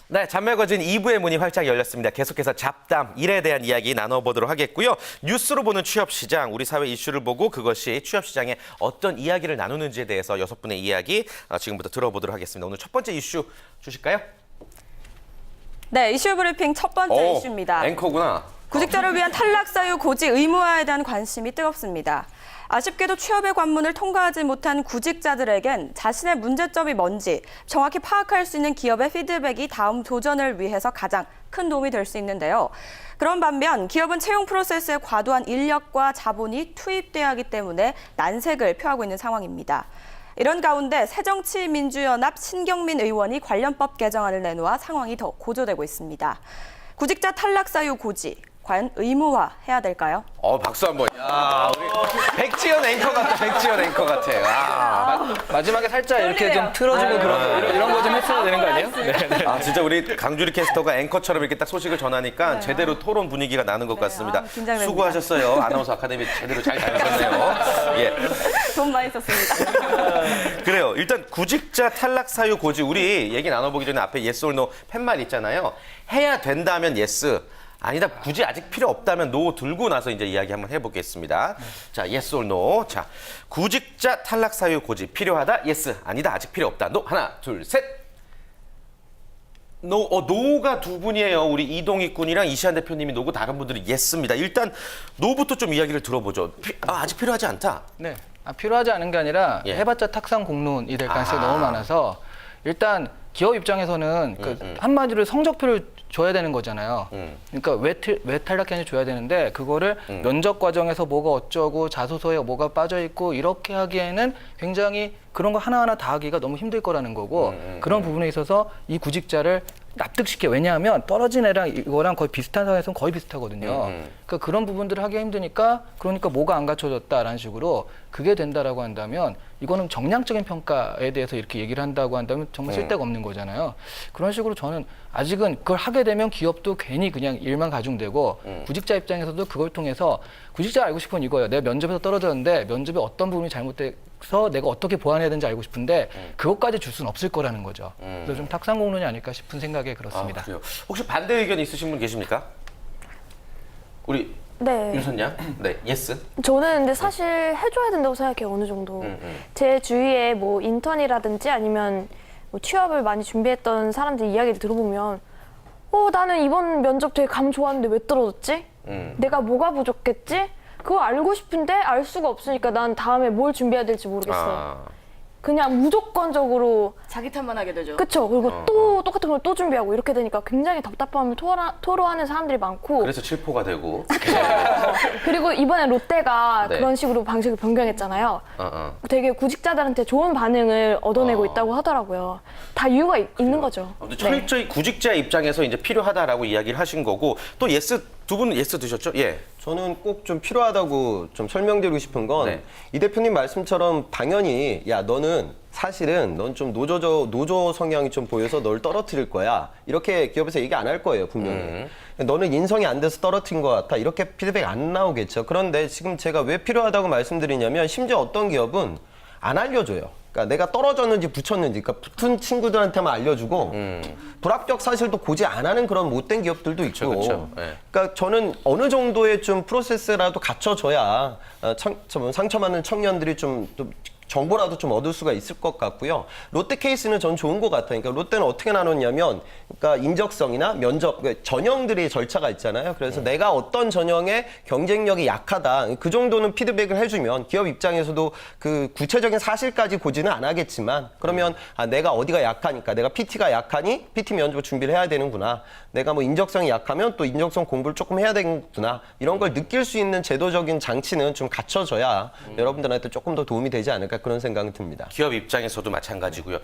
네, 잔매거진 2부의 문이 활짝 열렸습니다. 계속해서 잡담, 일에 대한 이야기 나눠보도록 하겠고요. 뉴스로 보는 취업시장, 우리 사회 이슈를 보고 그것이 취업시장에 어떤 이야기를 나누는지에 대해서 6분의 이야기 지금부터 들어보도록 하겠습니다. 오늘 첫 번째 이슈 주실까요? 네, 이슈 브리핑 첫 번째 이슈입니다. 앵커구나. 구직자를 위한 탈락 사유 고지 의무화에 대한 관심이 뜨겁습니다. 아쉽게도 취업의 관문을 통과하지 못한 구직자들에겐 자신의 문제점이 뭔지 정확히 파악할 수 있는 기업의 피드백이 다음 도전을 위해서 가장 큰 도움이 될 수 있는데요. 그런 반면 기업은 채용 프로세스에 과도한 인력과 자본이 투입돼야 하기 때문에 난색을 표하고 있는 상황입니다. 이런 가운데 새정치민주연합 신경민 의원이 관련법 개정안을 내놓아 상황이 더 고조되고 있습니다. 구직자 탈락 사유 고지, 과연 의무화해야 될까요? 박수 한번. 야, 우리 백지연 앵커 같아. 백지연 앵커 같아. 마지막에 살짝 이렇게 좀 틀어주고 이런 거 좀 했어야 되는 거 아니에요? 네. 진짜 우리 강주리 캐스터가 앵커처럼 이렇게 딱 소식을 전하니까 제대로 토론 분위기가 나는 것 같습니다. 긴장됩니다. 수고하셨어요. 아나운서 아카데미 제대로 잘 다니셨네요. 예. 돈 많이 썼습니다. 그래요. 일단 구직자 탈락 사유 고지, 우리 얘기 나눠보기 전에 앞에 yes or no 팻말 있잖아요. 해야 된다면 yes, 아니다 굳이 아직 필요 없다면 no 들고 나서 이제 이야기 한번 해보겠습니다. 자, yes or no. 자, 구직자 탈락 사유 고지 필요하다 yes, 아니다 아직 필요 없다 no. 하나 둘 셋. 노, 노가 두 분이에요. 우리 이동익 군이랑 이시안 대표님이 노고 다른 분들은 예스입니다. 일단 노부터 좀 이야기를 들어보죠. 아직 필요하지 않다. 네. 필요하지 않은 게 아니라 예. 해봤자 탁상 공론이 될 가능성이 너무 많아서 일단 기업 입장에서는 한마디로 성적표를 줘야 되는 거잖아요. 그러니까 왜 탈락했는지 줘야 되는데 그거를 면접 과정에서 뭐가 어쩌고 자소서에 뭐가 빠져 있고 이렇게 하기에는 굉장히 그런 거 하나하나 다 하기가 너무 힘들 거라는 거고 그런 부분에 있어서 이 구직자를 납득시켜. 왜냐하면 떨어진 애랑 이거랑 거의 비슷한 상황에서는 거의 비슷하거든요. 그러니까 그런 부분들을 하기가 힘드니까 그러니까 뭐가 안 갖춰졌다라는 식으로 그게 된다라고 한다면 이거는 정량적인 평가에 대해서 이렇게 얘기를 한다고 한다면 정말 쓸데가 없는 거잖아요. 그런 식으로 저는 아직은 그걸 하게 되면 기업도 괜히 그냥 일만 가중되고 구직자 입장에서도 그걸 통해서 구직자가 알고 싶은 이거예요. 내가 면접에서 떨어졌는데 면접에 어떤 부분이 잘못돼서 내가 어떻게 보완해야 되는지 알고 싶은데 그것까지 줄 수는 없을 거라는 거죠. 그래서 좀 탁상 공론이 아닐까 싶은 생각에 그렇습니다. 그래요. 혹시 반대 의견 있으신 분 계십니까? 우리 네. 윤선양? 네, 예스. 저는 근데 사실 해줘야 된다고 생각해요, 어느 정도. 제 주위에 뭐 인턴이라든지 아니면 뭐 취업을 많이 준비했던 사람들 이야기를 들어보면 나는 이번 면접 되게 감 좋았는데 왜 떨어졌지? 내가 뭐가 부족했지? 그거 알고 싶은데 알 수가 없으니까 난 다음에 뭘 준비해야 될지 모르겠어요. 그냥 무조건적으로 자기 탓만 하게 되죠. 그쵸. 그리고 또 똑같은 걸 또 준비하고 이렇게 되니까 굉장히 답답함을 토로하는 사람들이 많고 그래서 칠포가 되고. 그리고 이번에 롯데가 네. 그런 식으로 방식을 변경했잖아요. 되게 구직자들한테 좋은 반응을 얻어내고 있다고 하더라고요. 다 이유가 있는 거죠. 철저히 구직자 입장에서 이제 필요하다라고 이야기를 하신 거고 또 예스, 두 분은 예스 드셨죠? 예. 저는 꼭 좀 필요하다고 좀 설명드리고 싶은 건 이 대표님 말씀처럼 당연히 야 너는 사실은 넌 좀 노조 성향이 좀 보여서 널 떨어뜨릴 거야. 이렇게 기업에서 얘기 안 할 거예요, 분명히. 너는 인성이 안 돼서 떨어뜨린 것 같아. 이렇게 피드백 안 나오겠죠. 그런데 지금 제가 왜 필요하다고 말씀드리냐면 심지어 어떤 기업은 안 알려줘요. 그러니까 내가 떨어졌는지 붙였는지, 그러니까 붙은 친구들한테만 알려주고 불합격 사실도 고지 안 하는 그런 못된 기업들도 있고. 그쵸. 네. 그러니까 저는 어느 정도의 좀 프로세스라도 갖춰져야 상처받는 청년들이 좀 정보라도 좀 얻을 수가 있을 것 같고요. 롯데 케이스는 전 좋은 것 같아요. 그러니까 롯데는 어떻게 나눴냐면, 그러니까 인적성이나 면접, 그러니까 전형들의 절차가 있잖아요. 그래서 내가 어떤 전형의 경쟁력이 약하다, 그 정도는 피드백을 해주면 기업 입장에서도 그 구체적인 사실까지 고지는 안 하겠지만, 그러면 내가 어디가 약하니까, 내가 PT가 약하니 PT 면접 준비를 해야 되는구나. 내가 뭐 인적성이 약하면 또 인적성 공부를 조금 해야 되는구나. 이런 걸 느낄 수 있는 제도적인 장치는 좀 갖춰져야 여러분들한테 조금 더 도움이 되지 않을까. 그런 생각이 듭니다. 기업 입장에서도 마찬가지고요.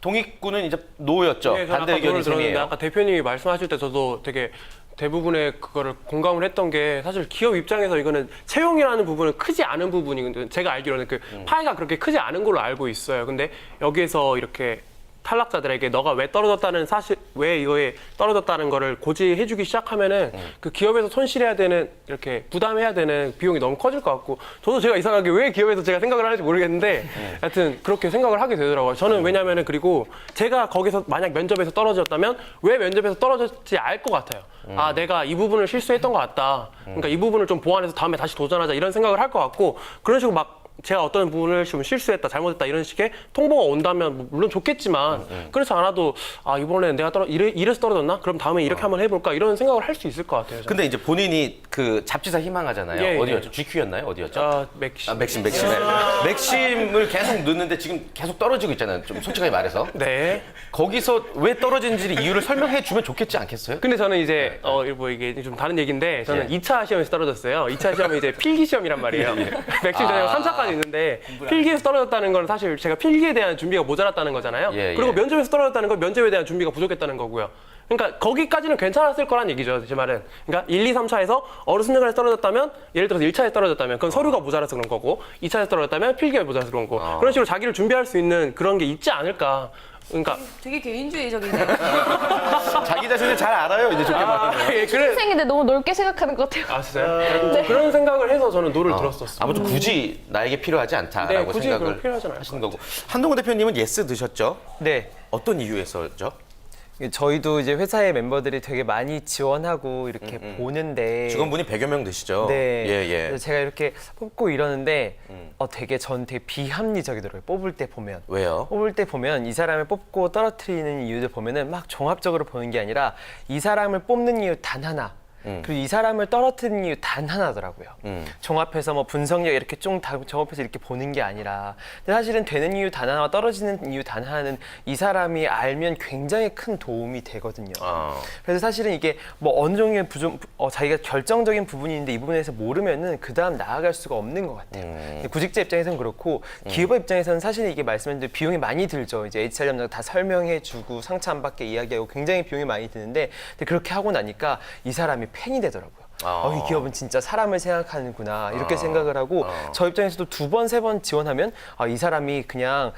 동익군은 이제 노였죠. 네, 저는 반대 아까 의견이 노를 들었는데 셈이에요. 아까 대표님이 말씀하실 때 저도 되게 대부분의 그거를 공감을 했던 게 사실 기업 입장에서 이거는 채용이라는 부분은 크지 않은 부분이 제가 알기로는 그 파이가 그렇게 크지 않은 걸로 알고 있어요. 근데 여기에서 이렇게 탈락자들에게 너가 왜 떨어졌다는 사실, 왜 이거에 떨어졌다는 거를 고지해주기 시작하면은 그 기업에서 손실해야 되는, 이렇게 부담해야 되는 비용이 너무 커질 것 같고, 저도 제가 이상하게 왜 기업에서 제가 생각을 하는지 모르겠는데 하여튼 그렇게 생각을 하게 되더라고요. 저는 왜냐면은 그리고 제가 거기서 만약 면접에서 떨어졌다면 왜 면접에서 떨어졌지 알 것 같아요. 아, 내가 이 부분을 실수했던 것 같다. 그러니까 이 부분을 좀 보완해서 다음에 다시 도전하자 이런 생각을 할 것 같고, 그런 식으로 막 제가 어떤 부분을 좀 실수했다, 잘못했다 이런 식의 통보가 온다면 물론 좋겠지만 그렇지 않아도 아, 이번에 내가 이래서 떨어졌나? 그럼 다음에 이렇게 한번 해볼까? 이런 생각을 할 수 있을 것 같아요. 저는. 근데 이제 본인이 그 잡지사 희망하잖아요. 예, 예. 어디였죠? GQ였나요? 어디였죠? 아, 맥심. 맥심. 맥심을 계속 넣는데 지금 계속 떨어지고 있잖아요. 좀 솔직하게 말해서. 네. 거기서 왜 떨어진지 이유를 설명해 주면 좋겠지 않겠어요? 근데 저는 이제 뭐 이게 좀 다른 얘기인데 저는 예. 2차 시험에서 떨어졌어요. 2차 시험은 이제 필기 시험이란 말이에요. 맥심 전형 3차까지 있는데 필기에서 떨어졌다는 건 사실 제가 필기에 대한 준비가 모자랐다는 거잖아요. 예, 그리고 예. 면접에서 떨어졌다는 건 면접에 대한 준비가 부족했다는 거고요. 그러니까 거기까지는 괜찮았을 거란 얘기죠, 제 말은. 그러니까 1, 2, 3차에서 어느 순간에 떨어졌다면, 예를 들어서 1차에 떨어졌다면 그건 서류가 모자라서 그런 거고, 2차에서 떨어졌다면 필기가 모자라서 그런 거고, 그런 식으로 자기를 준비할 수 있는 그런 게 있지 않을까. 그러니까 되게 개인주의적이네요. 자기 자신을 잘 알아요. 이제 좋게 말하면. 예, 그래. 학생인데 너무 넓게 생각하는 것 같아요. 아, 진짜요? 그런 생각을 해서 저는 노를 들었었어요. 아무튼 굳이 나에게 필요하지 않다라고 네, 굳이 생각을 그건 필요하진 않을 하시는 거고. 한동훈 대표님은 예스 드셨죠? 네. 어떤 이유에서죠? 저희도 이제 회사의 멤버들이 되게 많이 지원하고 이렇게 보는데 직원분이 100여 명 되시죠? 네. 예. 그래서 제가 이렇게 뽑고 이러는데 되게 비합리적이더라고요. 뽑을 때 보면. 왜요? 뽑을 때 보면 이 사람을 뽑고 떨어뜨리는 이유들 보면은 막 종합적으로 보는 게 아니라 이 사람을 뽑는 이유 단 하나. 그리고 이 사람을 떨어뜨리는 이유 단 하나더라고요. 종합해서 뭐 분석력 이렇게 좀 종합해서 이렇게 보는 게 아니라 근데 사실은 되는 이유 단 하나와 떨어지는 이유 단 하나는 이 사람이 알면 굉장히 큰 도움이 되거든요. 그래서 사실은 이게 뭐 어느 정도의 자기가 결정적인 부분이 있는데 이 부분에서 모르면은 그 다음 나아갈 수가 없는 것 같아요. 근데 구직자 입장에서는 그렇고 기업 입장에서는 사실 이게 말씀하신 대로 비용이 많이 들죠. 이제 HR 담당 다 설명해주고 상처 안 받게 이야기하고 굉장히 비용이 많이 드는데 근데 그렇게 하고 나니까 이 사람이 팬이 되더라고요. 이 기업은 진짜 사람을 생각하는구나 이렇게 생각을 하고 저 입장에서도 2번, 3번 지원하면 이 사람이 그냥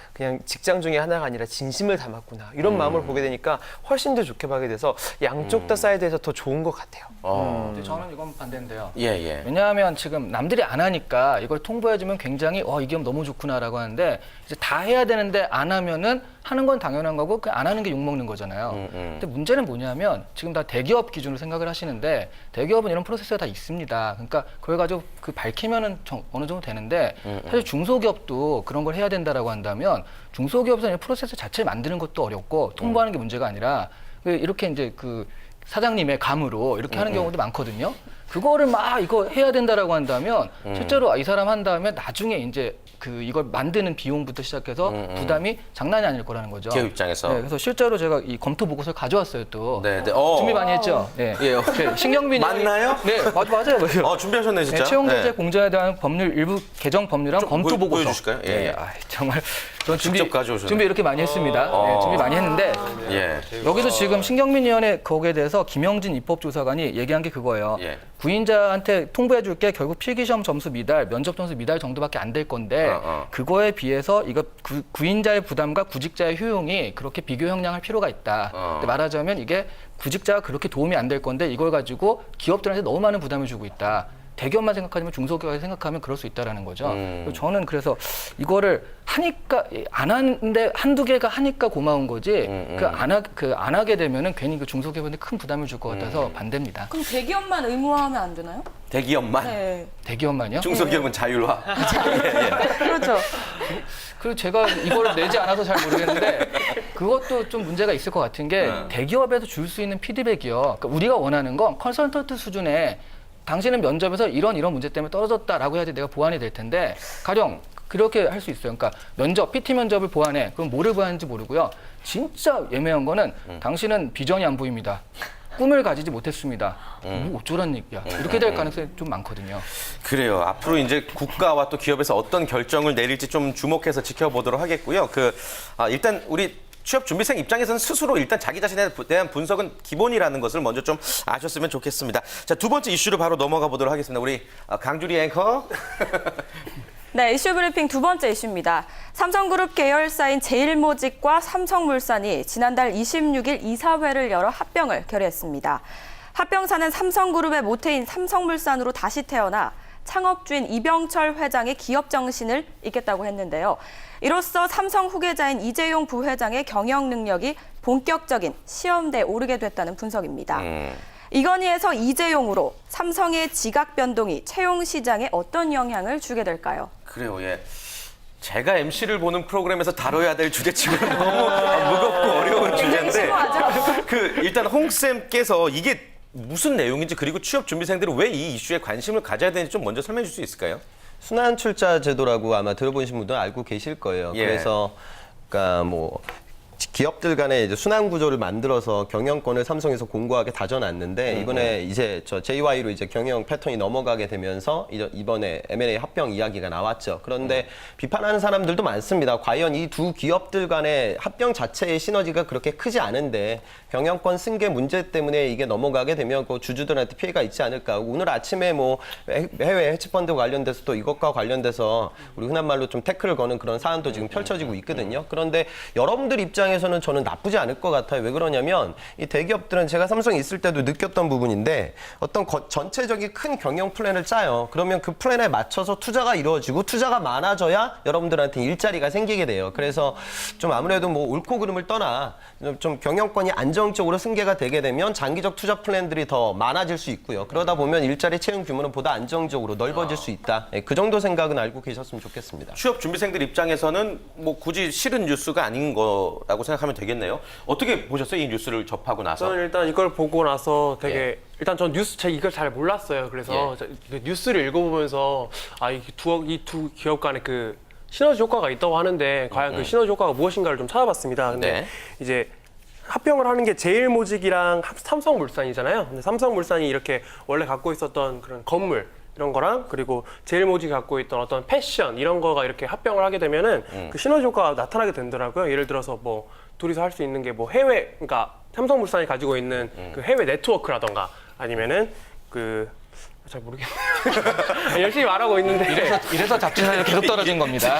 직장 중에 하나가 아니라 진심을 담았구나 이런 마음을 보게 되니까 훨씬 더 좋게 보게 돼서 양쪽 다 사이드에서 더 좋은 것 같아요. 근데 저는 이건 반대인데요. 예. 왜냐하면 지금 남들이 안 하니까 이걸 통보해주면 굉장히 이 기업 너무 좋구나라고 하는데 이제 다 해야 되는데 안 하면은 하는 건 당연한 거고 그 안 하는 게 욕먹는 거잖아요. 근데 문제는 뭐냐면 지금 다 대기업 기준으로 생각을 하시는데 대기업은 이런 프로세스가 다 있습니다. 그러니까 그걸 가지고 그 밝히면은 어느 정도 되는데 사실 중소기업도 그런 걸 해야 된다라고 한다면 중소기업에서는 프로세스 자체를 만드는 것도 어렵고 통보하는 게 문제가 아니라 이렇게 이제 그 사장님의 감으로 이렇게 하는 경우도 많거든요. 그거를 막 이거 해야 된다라고 한다면 실제로 이 사람 한 다음에 나중에 이제 이걸 만드는 비용부터 시작해서 부담이 장난이 아닐 거라는 거죠. 기업 입장에서. 네, 그래서 실제로 제가 이 검토 보고서를 가져왔어요 또. 네. 준비 많이 했죠. 네. 예. 신경빈 맞나요? 네, 맞아요. 준비하셨네 진짜. 네, 채용경제 네. 공제에 대한 법률 일부 개정 법률안 좀 검토 보고서. 보여주실까요? 예. 네, 정말 전 직접 가져오셨네. 준비 이렇게 많이 했습니다. 네, 준비 많이 했는데 예. 여기서 지금 신경민 위원회 거기에 대해서 김영진 입법조사관이 얘기한 게 그거예요. 예. 구인자한테 통보해 줄게 결국 필기시험 점수 미달, 면접 점수 미달 정도밖에 안 될 건데 그거에 비해서 이거 구인자의 부담과 구직자의 효용이 그렇게 비교 형량할 필요가 있다. 근데 말하자면 이게 구직자가 그렇게 도움이 안 될 건데 이걸 가지고 기업들한테 너무 많은 부담을 주고 있다. 대기업만 생각하지만 중소기업을 생각하면 그럴 수 있다라는 거죠. 저는 그래서 이거를 하니까 안 하는데 한두 개가 하니까 고마운 거지 안 하게 되면은 괜히 그 중소기업한테 큰 부담을 줄 것 같아서 반대입니다. 그럼 대기업만 의무화하면 안 되나요? 대기업만. 네. 대기업만요? 중소기업은 자율화. 그렇죠. 그리고 제가 이걸 내지 않아서 잘 모르겠는데 그것도 좀 문제가 있을 것 같은 게 대기업에서 줄 수 있는 피드백이요. 그러니까 우리가 원하는 건 컨설턴트 수준의 당신은 면접에서 이런 문제 때문에 떨어졌다라고 해야지 내가 보완이 될 텐데 가령 그렇게 할 수 있어요. 그러니까 PT 면접을 보완해. 그럼 뭐를 보완하는지 모르고요. 진짜 애매한 거는 당신은 비전이 안 보입니다. 꿈을 가지지 못했습니다. 뭐 어쩌란 얘기야. 이렇게 될 가능성이 좀 많거든요. 그래요. 앞으로 이제 국가와 또 기업에서 어떤 결정을 내릴지 좀 주목해서 지켜보도록 하겠고요. 일단 우리 취업 준비생 입장에서는 스스로 일단 자기 자신에 대한 분석은 기본이라는 것을 먼저 좀 아셨으면 좋겠습니다. 자, 두 번째 이슈로 바로 넘어가 보도록 하겠습니다. 우리 강주리 앵커. 네, 이슈 브리핑 두 번째 이슈입니다. 삼성그룹 계열사인 제일모직과 삼성물산이 지난달 26일 이사회를 열어 합병을 결의했습니다. 합병사는 삼성그룹의 모태인 삼성물산으로 다시 태어나 창업주인 이병철 회장의 기업 정신을 잇겠다고 했는데요. 이로써 삼성 후계자인 이재용 부회장의 경영 능력이 본격적인 시험대에 오르게 됐다는 분석입니다. 이건희에서 이재용으로 삼성의 지각 변동이 채용 시장에 어떤 영향을 주게 될까요? 그래요, 예. 제가 MC를 보는 프로그램에서 다뤄야 될 주제치고는 너무 무겁고 어려운 주제인데 심오하죠? 일단 홍 쌤께서 이게 무슨 내용인지 그리고 취업 준비생들은 왜 이 이슈에 관심을 가져야 되는지 좀 먼저 설명해 줄 수 있을까요? 순환 출자 제도라고 아마 들어보신 분들은 알고 계실 거예요. 예. 그래서 그러니까 뭐 기업들 간에 이제 순환 구조를 만들어서 경영권을 삼성에서 공고하게 다져놨는데 이번에 이제 저 JY로 이제 경영 패턴이 넘어가게 되면서 이번에 M&A 합병 이야기가 나왔죠. 그런데 비판하는 사람들도 많습니다. 과연 이 두 기업들 간의 합병 자체의 시너지가 그렇게 크지 않은데 경영권 승계 문제 때문에 이게 넘어가게 되면 그 주주들한테 피해가 있지 않을까. 오늘 아침에 뭐 해외 헤지펀드 관련돼서 또 이것과 관련돼서 우리 흔한 말로 좀 태클을 거는 그런 사안도 지금 펼쳐지고 있거든요. 그런데 여러분들 입장에서는 저는 나쁘지 않을 것 같아요. 왜 그러냐면 이 대기업들은 제가 삼성에 있을 때도 느꼈던 부분인데 어떤 전체적인 큰 경영 플랜을 짜요. 그러면 그 플랜에 맞춰서 투자가 이루어지고 투자가 많아져야 여러분들한테 일자리가 생기게 돼요. 그래서 좀 아무래도 뭐 옳고 그름을 떠나 좀 경영권이 안정적으로 승계가 되게 되면 장기적 투자 플랜들이 더 많아질 수 있고요. 그러다 보면 일자리 채용 규모는 보다 안정적으로 넓어질 수 있다. 그 정도 생각은 알고 계셨으면 좋겠습니다. 취업 준비생들 입장에서는 뭐 굳이 싫은 뉴스가 아닌 거라고 생각하면 되겠네요. 어떻게 보셨어요? 이 뉴스를 접하고 나서? 저는 일단 이걸 보고 나서 되게 예. 일단 전 제가 이걸 잘 몰랐어요. 그래서 그 뉴스를 읽어보면서 이 두 기업 간에 그 시너지 효과가 있다고 하는데 과연 그 시너지 효과가 무엇인가를 좀 찾아봤습니다. 근데 네. 이제 합병을 하는 게 제일모직이랑 삼성물산이잖아요. 근데 삼성물산이 이렇게 원래 갖고 있었던 그런 건물 이런 거랑 그리고 제일모직이 갖고 있던 어떤 패션 이런 거가 이렇게 합병을 하게 되면은 그 시너지 효과가 나타나게 되더라고요. 예를 들어서 뭐 둘이서 할 수 있는 게 뭐 해외, 그러니까 삼성물산이 가지고 있는 그 해외 네트워크라던가 아니면은 잘 모르겠네요. 열심히 말하고 있는데 이래서 잡지사에서 계속 떨어진 겁니다.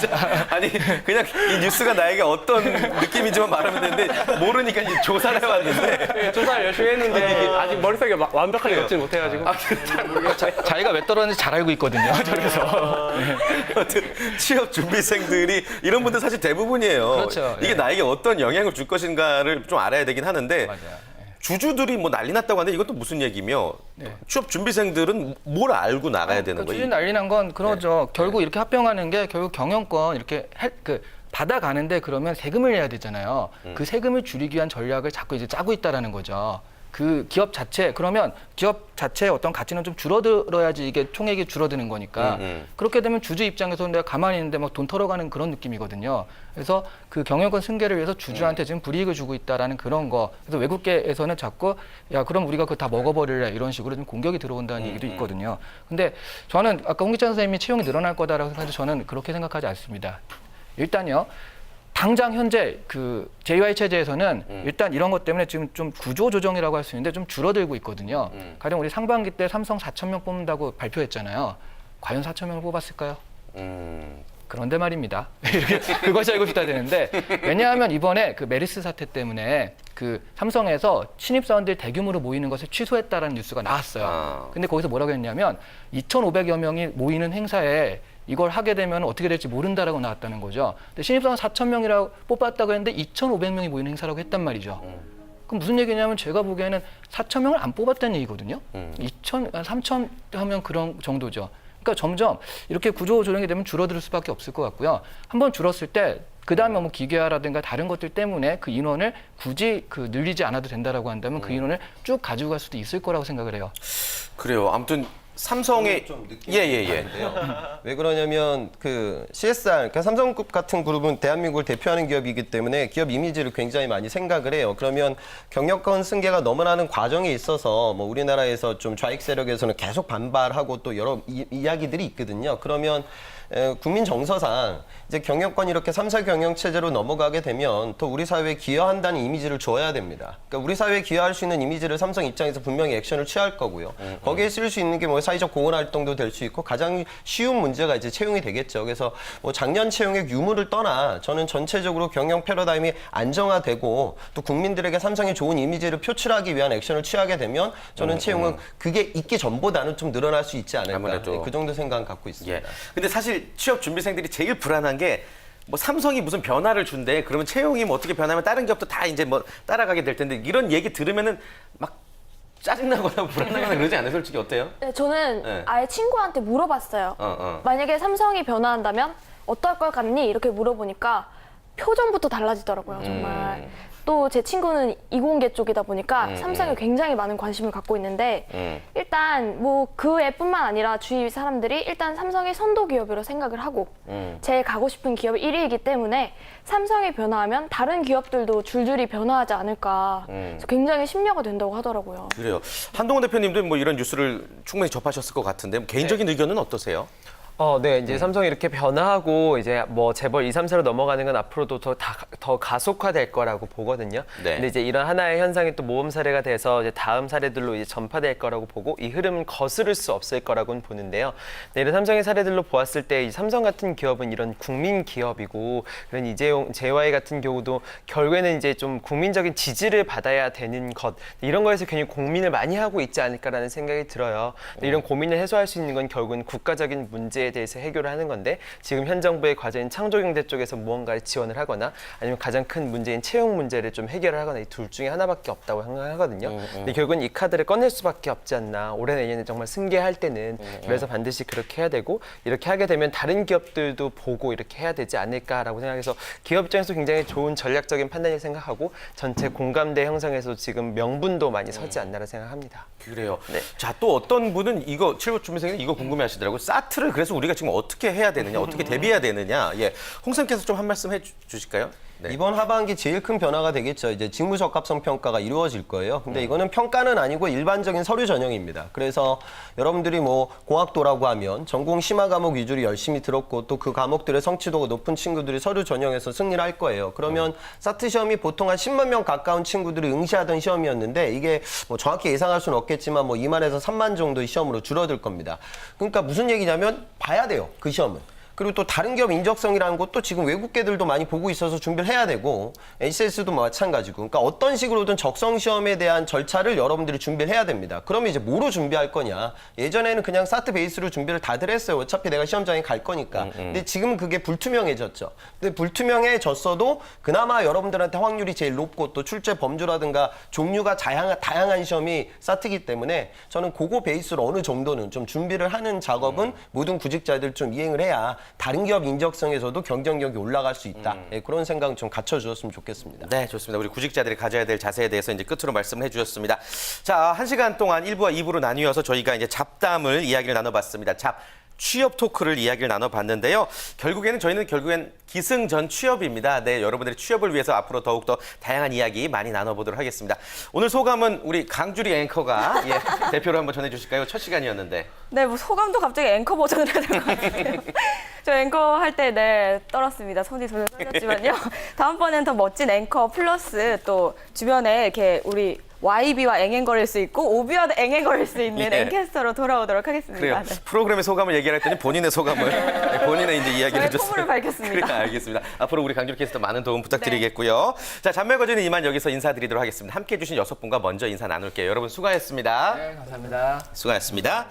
아니 그냥 이 뉴스가 나에게 어떤 느낌인지만 말하면 되는데 모르니까 이제 조사를 해봤는데 조사를 열심히 했는데 아직 머릿속에 완벽하게 넣지 못해가지고 잘 모르겠어요. 자기가 왜 떨어졌는지 잘 알고 있거든요. 저래서. 취업 준비생들이 이런 분들 사실 대부분이에요. 그렇죠. 이게 예. 나에게 어떤 영향을 줄 것인가를 좀 알아야 되긴 하는데 맞아요. 주주들이 뭐 난리 났다고 하는데 이것도 무슨 얘기며 취업 준비생들은 뭘 알고 나가야 되는 그 거예요? 주진 난리 난 건 그러죠. 결국 이렇게 합병하는 게 결국 경영권 이렇게 받아가는데 그러면 세금을 내야 되잖아요. 그 세금을 줄이기 위한 전략을 자꾸 이제 짜고 있다라는 거죠. 그 기업 자체 그러면 기업 자체의 어떤 가치는 좀 줄어들어야지 이게 총액이 줄어드는 거니까 그렇게 되면 주주 입장에서는 내가 가만히 있는데 막 돈 털어가는 그런 느낌이거든요. 그래서 그 경영권 승계를 위해서 주주한테 지금 불이익을 주고 있다라는 그런 거. 그래서 외국계에서는 자꾸 야 그럼 우리가 그거 다 먹어버릴래 이런 식으로 좀 공격이 들어온다는 얘기도 있거든요. 근데 저는 아까 홍기찬 선생님이 채용이 늘어날 거다라고 생각해서 저는 그렇게 생각하지 않습니다. 일단요. 당장 현재 그 JY 체제에서는 일단 이런 것 때문에 지금 좀 구조 조정이라고 할 수 있는데 좀 줄어들고 있거든요. 가령 우리 상반기 때 삼성 4,000명 뽑는다고 발표했잖아요. 과연 4,000명을 뽑았을까요? 그런데 말입니다. 그것이 알고 싶다 되는데 왜냐하면 이번에 그 메르스 사태 때문에 그 삼성에서 신입사원들 대규모로 모이는 것을 취소했다라는 뉴스가 나왔어요. 근데 거기서 뭐라고 했냐면 2,500여 명이 모이는 행사에 이걸 하게 되면 어떻게 될지 모른다라고 나왔다는 거죠. 근데 신입사원 4,000명이라고 뽑았다고 했는데 2,500명이 모이는 행사라고 했단 말이죠. 그럼 무슨 얘기냐면 제가 보기에는 4,000명을 안 뽑았다는 얘기거든요. 3,000 하면 그런 정도죠. 그러니까 점점 이렇게 구조 조정이 되면 줄어들 수밖에 없을 것 같고요. 한번 줄었을 때 그다음에 뭐 기계화라든가 다른 것들 때문에 그 인원을 굳이 늘리지 않아도 된다라고 한다면 그 인원을 쭉 가지고 갈 수도 있을 거라고 생각을 해요. 그래요. 아무튼 삼성의 좀 느낌이 다른데요. 왜 그러냐면 그 CSR, 그러니까 삼성그룹 같은 그룹은 대한민국을 대표하는 기업이기 때문에 기업 이미지를 굉장히 많이 생각을 해요. 그러면 경영권 승계가 넘어가는 과정에 있어서 뭐 우리나라에서 좀 좌익 세력에서는 계속 반발하고 또 여러 이야기들이 있거든요. 그러면 국민 정서상 이제 경영권이 이렇게 3사 경영 체제로 넘어가게 되면 더 우리 사회에 기여한다는 이미지를 줘야 됩니다. 그러니까 우리 사회에 기여할 수 있는 이미지를 삼성 입장에서 분명히 액션을 취할 거고요. 거기에 쓸 수 있는 게 뭐 사회적 공헌 활동도 될 수 있고 가장 쉬운 문제가 이제 채용이 되겠죠. 그래서 뭐 작년 채용의 유무를 떠나 저는 전체적으로 경영 패러다임이 안정화되고 또 국민들에게 삼성의 좋은 이미지를 표출하기 위한 액션을 취하게 되면 저는 채용은 그게 있기 전보다는 좀 늘어날 수 있지 않을까. 아무래도. 네, 그 정도 생각 갖고 있습니다. 예. 근데 사실 취업 준비생들이 제일 불안한 게 뭐 삼성이 무슨 변화를 준대. 그러면 채용이 뭐 어떻게 변하면 다른 기업도 다 이제 뭐 따라가게 될 텐데 이런 얘기 들으면은 막 짜증나거나 불안하거나 그러지 않아요? 솔직히 어때요? 네, 저는 네. 아예 친구한테 물어봤어요. 만약에 삼성이 변화한다면 어떨 것 같니? 이렇게 물어보니까 표정부터 달라지더라고요, 정말. 또 제 친구는 이공계 쪽이다 보니까 삼성에 굉장히 많은 관심을 갖고 있는데 일단 뭐 그 애뿐만 아니라 주위 사람들이 일단 삼성의 선도 기업으로 생각을 하고 제일 가고 싶은 기업이 1위이기 때문에 삼성이 변화하면 다른 기업들도 줄줄이 변화하지 않을까. 그래서 굉장히 심려가 된다고 하더라고요. 그래요. 한동훈 대표님도 뭐 이런 뉴스를 충분히 접하셨을 것 같은데 뭐 개인적인 의견은 어떠세요? 네, 이제 삼성이 이렇게 변화하고 이제 뭐 재벌 2, 3사로 넘어가는 건 앞으로도 더 가속화될 거라고 보거든요. 네. 근데 이제 이런 하나의 현상이 또 모범 사례가 돼서 이제 다음 사례들로 이제 전파될 거라고 보고 이 흐름은 거스를 수 없을 거라고는 보는데요. 네, 이런 삼성의 사례들로 보았을 때 이 삼성 같은 기업은 이런 국민 기업이고 그런 이재용, JY 같은 경우도 결국에는 이제 좀 국민적인 지지를 받아야 되는 것 이런 거에서 괜히 고민을 많이 하고 있지 않을까라는 생각이 들어요. 근데 이런 고민을 해소할 수 있는 건 결국은 국가적인 문제에 대해서 해결을 하는 건데 지금 현 정부의 과제인 창조경제 쪽에서 무언가를 지원을 하거나 아니면 가장 큰 문제인 채용 문제를 좀 해결을 하거나 이 둘 중에 하나밖에 없다고 생각하거든요. 근데 결국은 이 카드를 꺼낼 수밖에 없지 않나. 올해 내년에 정말 승계할 때는 그래서 반드시 그렇게 해야 되고 이렇게 하게 되면 다른 기업들도 보고 이렇게 해야 되지 않을까라고 생각해서 기업 입장에서 굉장히 좋은 전략적인 판단을 생각하고 전체 공감대 형성에서 지금 명분도 많이 서지 않나라 생각합니다. 그래요. 네. 자, 또 어떤 분은 이거 취업 준비생이 이거 궁금해 하시더라고요. 사트를 그래서 우리가 지금 어떻게 해야 되느냐, 어떻게 대비해야 되느냐. 예. 홍 쌤께서 좀 한 말씀 해 주실까요? 네. 이번 하반기 제일 큰 변화가 되겠죠. 이제 직무 적합성 평가가 이루어질 거예요. 근데 이거는 평가는 아니고 일반적인 서류 전형입니다. 그래서 여러분들이 뭐 공학도라고 하면 전공 심화 과목 위주로 열심히 들었고 또 그 과목들의 성취도가 높은 친구들이 서류 전형에서 승리를 할 거예요. 그러면 사트 시험이 보통 한 10만 명 가까운 친구들이 응시하던 시험이었는데 이게 뭐 정확히 예상할 수는 없겠지만 뭐 2만에서 3만 정도의 시험으로 줄어들 겁니다. 그러니까 무슨 얘기냐면 봐야 돼요. 그 시험은. 그리고 또 다른 기업 인적성이라는 것도 지금 외국계들도 많이 보고 있어서 준비를 해야 되고 HS도 마찬가지고 그러니까 어떤 식으로든 적성 시험에 대한 절차를 여러분들이 준비를 해야 됩니다. 그러면 이제 뭐로 준비할 거냐. 예전에는 그냥 사트 베이스로 준비를 다들 했어요. 어차피 내가 시험장에 갈 거니까. 근데 지금은 그게 불투명해졌죠. 근데 불투명해졌어도 그나마 여러분들한테 확률이 제일 높고 또 출제 범주라든가 종류가 다양한 시험이 사트이기 때문에 저는 그거 베이스로 어느 정도는 좀 준비를 하는 작업은 모든 구직자들 좀 이행을 해야 다른 기업 인적성에서도 경쟁력이 올라갈 수 있다. 예, 그런 생각 좀 갖춰주셨으면 좋겠습니다. 네, 좋습니다. 우리 구직자들이 가져야 될 자세에 대해서 이제 끝으로 말씀을 해주셨습니다. 자, 1시간 동안 1부와 2부로 나뉘어서 저희가 이제 잡담을 이야기를 나눠봤습니다. 취업 토크를 이야기를 나눠봤는데요. 저희는 기승전 취업입니다. 네, 여러분들의 취업을 위해서 앞으로 더욱더 다양한 이야기 많이 나눠보도록 하겠습니다. 오늘 소감은 우리 강주리 앵커가 대표로 한번 전해주실까요? 첫 시간이었는데. 네, 뭐 소감도 갑자기 앵커 버전을 해야 될 것 같아요. 저 앵커 할 때 떨었습니다. 손이 돌려 떨렸지만요. 다음번엔 더 멋진 앵커 플러스 또 주변에 이렇게 우리 YB와 앵앵거릴 수 있고 OB와 앵앵거릴 수 있는 예. 앵캐스터로 돌아오도록 하겠습니다. 그래요. 네. 프로그램의 소감을 얘기를 했더니 본인의 소감을 본인의 이제 이야기를 저의 해줬어요. 포부를 밝혔습니다. 그래, 알겠습니다. 앞으로 우리 강주리 캐스터 많은 도움 부탁드리겠고요. 자, 잔멸거지는 이만 여기서 인사드리도록 하겠습니다. 함께해 주신 6분과 먼저 인사 나눌게요. 여러분 수고하셨습니다. 네, 감사합니다. 수고하셨습니다.